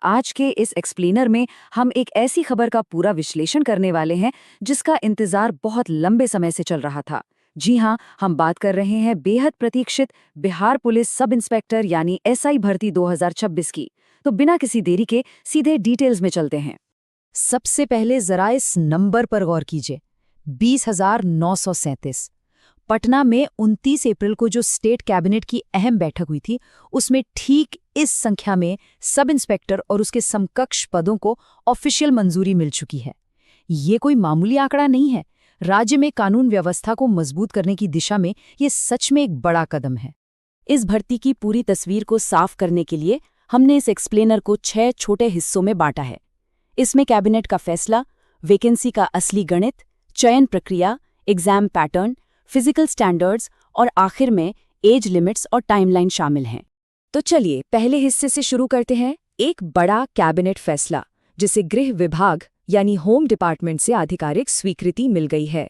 आज के इस एक्सप्लेनर में हम एक ऐसी खबर का पूरा विश्लेषण करने वाले हैं जिसका इंतजार बहुत लंबे समय से चल रहा था। जी हाँ, हम बात कर रहे हैं बेहद प्रतीक्षित बिहार पुलिस सब इंस्पेक्टर यानी एसआई भर्ती 2026 की। तो बिना किसी देरी के सीधे डिटेल्स में चलते हैं। सबसे पहले जरा इस नंबर पर गौर कीजिए, 20,937। पटना में 29 अप्रैल को जो स्टेट कैबिनेट की अहम बैठक हुई थी, उसमें ठीक इस संख्या में सब इंस्पेक्टर और उसके समकक्ष पदों को ऑफिशियल मंजूरी मिल चुकी है। ये कोई मामूली आंकड़ा नहीं है। राज्य में कानून व्यवस्था को मजबूत करने की दिशा में ये सच में एक बड़ा कदम है। इस भर्ती की पूरी तस्वीर को साफ करने के लिए हमने इस एक्सप्लेनर को 6 छोटे हिस्सों में बांटा है। इसमें कैबिनेट का फैसला, वैकेंसी का असली गणित, चयन प्रक्रिया, एग्जाम पैटर्न, फिजिकल स्टैंडर्ड्स और आखिर में एज लिमिट्स और टाइमलाइन शामिल हैं। तो चलिए पहले हिस्से से शुरू करते हैं। एक बड़ा कैबिनेट फैसला जिसे गृह विभाग यानी होम डिपार्टमेंट से आधिकारिक स्वीकृति मिल गई है।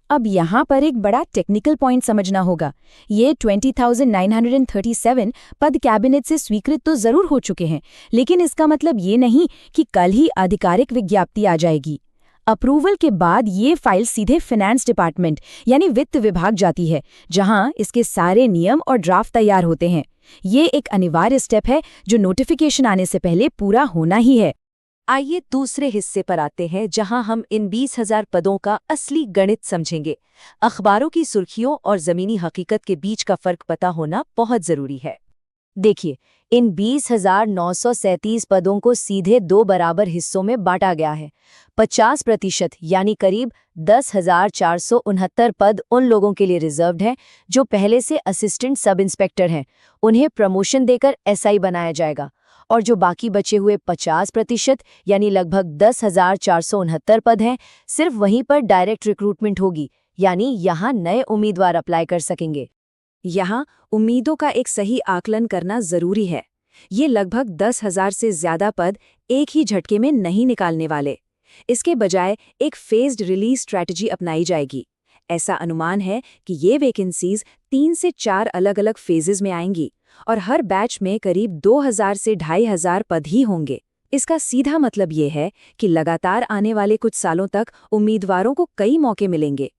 अब यहाँ पर एक बड़ा टेक्निकल पॉइंट समझना होगा। ये 20,937 पद कैबिनेट से स्वीकृत तो जरूर हो चुके हैं, लेकिन इसका मतलब ये नहीं कि कल ही आधिकारिक विज्ञप्ति आ जाएगी। अप्रूवल के बाद ये फाइल सीधे फाइनेंस डिपार्टमेंट यानी वित्त विभाग जाती है, जहां इसके सारे नियम और ड्राफ्ट तैयार होते हैं। ये एक अनिवार्य स्टेप है जो नोटिफिकेशन आने से पहले पूरा होना ही है। आइए दूसरे हिस्से पर आते हैं, जहां हम इन 20,000 पदों का असली गणित समझेंगे। अखबारों की सुर्खियों और जमीनी हकीकत के बीच का फर्क पता होना बहुत जरूरी है। देखिए, इन 20,937 पदों को सीधे 2 बराबर हिस्सों में बांटा गया है। 50% यानी करीब 10,469 पद उन लोगों के लिए रिजर्व्ड हैं जो पहले से असिस्टेंट सब इंस्पेक्टर हैं। उन्हें प्रमोशन देकर एसआई बनाया जाएगा। और जो बाकी बचे हुए 50% यानी लगभग 10,469 पद हैं, सिर्फ वहीं पर डायरेक्ट रिक्रूटमेंट होगी, यानी यहाँ नए उम्मीदवार अप्लाई कर सकेंगे। यहाँ उम्मीदों का एक सही आकलन करना जरूरी है। ये लगभग 10,000 से ज्यादा पद एक ही झटके में नहीं निकालने वाले। इसके बजाय एक फेज्ड रिलीज स्ट्रैटेजी अपनाई जाएगी। ऐसा अनुमान है कि ये वैकेंसीज 3 से 4 अलग-अलग फेजेस में आएंगी और हर बैच में करीब 2,000 से 2,500 पद ही होंगे। इसका सीधा मतलब ये है कि लगातार आने वाले कुछ सालों तक उम्मीदवारों को कई मौके मिलेंगे।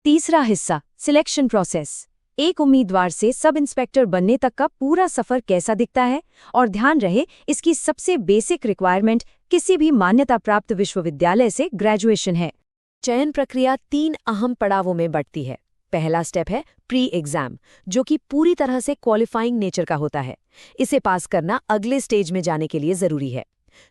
तीसरा हिस्सा, सिलेक्शन प्रोसेस। एक उम्मीदवार से सब इंस्पेक्टर बनने तक का पूरा सफर कैसा दिखता है, और ध्यान रहे इसकी सबसे बेसिक रिक्वायरमेंट किसी भी मान्यता प्राप्त विश्वविद्यालय से ग्रेजुएशन है। चयन प्रक्रिया 3 अहम पड़ावों में बढ़ती है। पहला स्टेप है प्री एग्जाम, जो कि पूरी तरह से क्वालिफाइंग नेचर का होता है। इसे पास करना अगले स्टेज में जाने के लिए जरूरी है।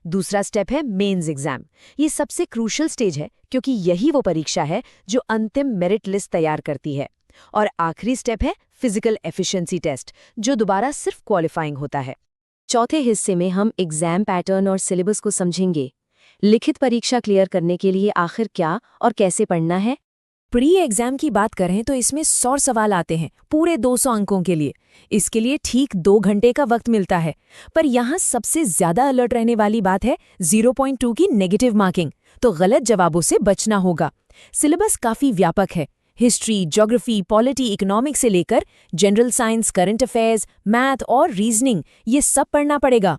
दूसरा स्टेप है मेंस एग्जाम। ये सबसे क्रूशियल स्टेज है, क्योंकि यही वो परीक्षा है जो अंतिम मेरिट लिस्ट तैयार करती है। और आखिरी स्टेप है फिजिकल एफिशिएंसी टेस्ट, जो दोबारा सिर्फ क्वालिफाइंग होता है। चौथे हिस्से में हम एग्जाम पैटर्न और सिलेबस को समझेंगे। लिखित परीक्षा क्लियर करने के लिए आखिर क्या और कैसे पढ़ना है। प्री एग्जाम की बात करें तो इसमें 100 सवाल आते हैं, पूरे 200 अंकों के लिए। इसके लिए ठीक 2 घंटे का वक्त मिलता है। पर यहाँ सबसे ज्यादा अलर्ट रहने वाली बात है 0.2 की नेगेटिव मार्किंग, तो गलत जवाबों से बचना होगा। सिलेबस काफी व्यापक है। हिस्ट्री, ज्योग्राफी, पॉलिटी, इकोनॉमिक्स से लेकर general science, current affairs, math और रीजनिंग, ये सब पढ़ना पड़ेगा।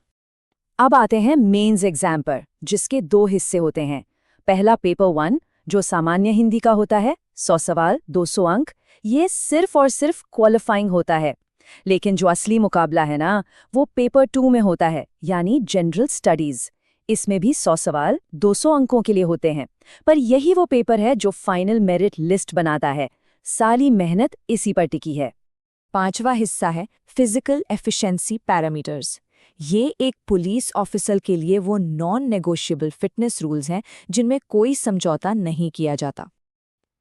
अब आते हैं मेंस एग्जाम पर, जिसके 2 हिस्से होते हैं। पहला पेपर 1, जो सामान्य हिंदी का होता है, 100 सवाल, 200 अंक। ये सिर्फ और सिर्फ क्वालिफाइंग होता है। लेकिन जो असली मुकाबला है ना, वो पेपर 2 में होता है, यानी जनरल स्टडीज। इसमें भी 100 सवाल, 200 अंकों के लिए होते हैं। पर यही वो पेपर है जो फाइनल मेरिट लिस्ट बनाता है। सारी मेहनत इसी पर टिकी है। पांचवा हिस्सा है फिजिकल एफिशिएंसी पैरामीटर्स। ये एक पुलिस ऑफिसर के लिए वो नॉन नेगोशिएबल फिटनेस रूल्स हैं जिनमें कोई समझौता नहीं किया जाता।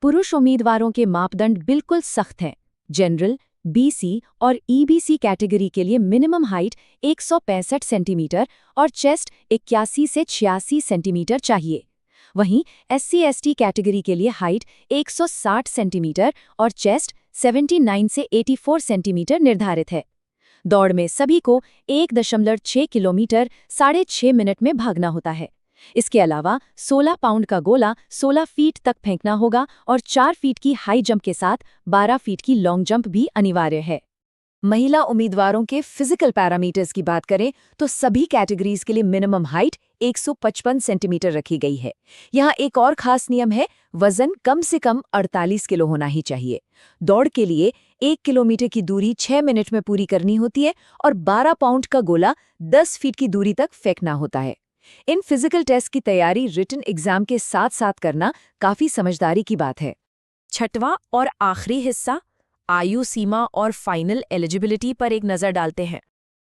पुरुष उम्मीदवारों के मापदंड बिल्कुल सख्त हैं। जनरल, बीसी और ईबीसी कैटेगरी के लिए मिनिमम हाइट 165 सेंटीमीटर और चेस्ट 81 से 86 सेंटीमीटर चाहिए। वहीं एससी/एसटी कैटेगरी के लिए हाइट 160 सेंटीमीटर और चेस्ट 79 से 84 सेंटीमीटर निर्धारित है। दौड़ में सभी को 1.6 किलोमीटर 6.5 मिनट में भागना होता है। इसके अलावा 16 पाउंड का गोला 16 फीट तक फेंकना होगा और 4 फीट की हाई जंप के साथ 12 फीट की लॉन्ग जंप भी अनिवार्य है। महिला उम्मीदवारों के फिजिकल पैरामीटर्स की बात करें तो सभी कैटेगरीज के लिए मिनिमम हाइट 155 सेंटीमीटर रखी गई है। यहाँ एक और खास नियम है, वजन कम से कम 48 किलो होना ही चाहिए। दौड़ के लिए 1 किलोमीटर की दूरी 6 मिनट में पूरी करनी होती है और 12 पाउंड का गोला 10 फीट की दूरी तक फेंकना होता है। इन फिजिकल टेस्ट की तैयारी रिटन एग्जाम के साथ साथ करना काफी समझदारी की बात है। छठवां और आखिरी हिस्सा आयु सीमा और फाइनल एलिजिबिलिटी पर एक नज़र डालते हैं।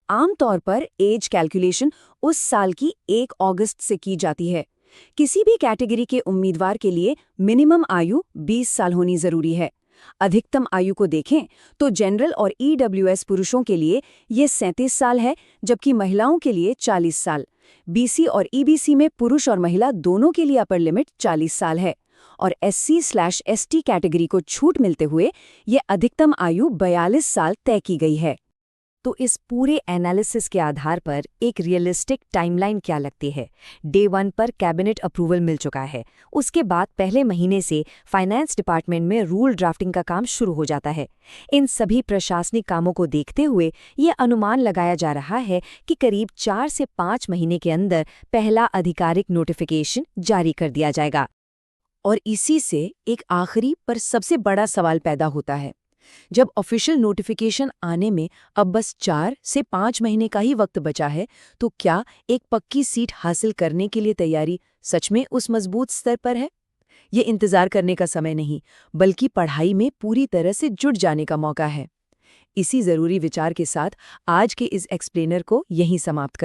आमतौर पर एज कैलकुलेशन उस साल की 1 अगस्त से की जाती है। किसी भी कैटेगरी के उम्मीदवार के लिए मिनिमम आयु 20 साल होनी जरूरी है। अधिकतम आयु को देखें तो जनरल और ईडब्ल्यूएस पुरुषों के लिए ये 37 साल है, जबकि महिलाओं के लिए 40 साल। बीसी और ईबीसी में पुरुष और महिला दोनों के लिए अपर लिमिट 40 साल है और SC/ST कैटेगरी को छूट मिलते हुए ये अधिकतम आयु 42 साल तय की गई है। तो इस पूरे एनालिसिस के आधार पर एक रियलिस्टिक टाइमलाइन क्या लगती है? डे 1 पर कैबिनेट अप्रूवल मिल चुका है। उसके बाद पहले महीने से फाइनेंस डिपार्टमेंट में रूल ड्राफ्टिंग का काम शुरू हो जाता है। इन सभी प्रशासनिक कामों को देखते हुए ये अनुमान लगाया जा रहा है कि करीब 4 से 5 महीने के अंदर पहला आधिकारिक नोटिफिकेशन जारी कर दिया जाएगा। और इसी से एक आखिरी पर सबसे बड़ा सवाल पैदा होता है, जब ऑफिशियल नोटिफिकेशन आने में अब बस 4 से 5 महीने का ही वक्त बचा है, तो क्या एक पक्की सीट हासिल करने के लिए तैयारी सच में उस मजबूत स्तर पर है? ये इंतजार करने का समय नहीं, बल्कि पढ़ाई में पूरी तरह से जुट जाने का मौका है। इसी जरूरी विचार के साथ आज के इस एक्सप्लेनर को यहीं समाप्त कर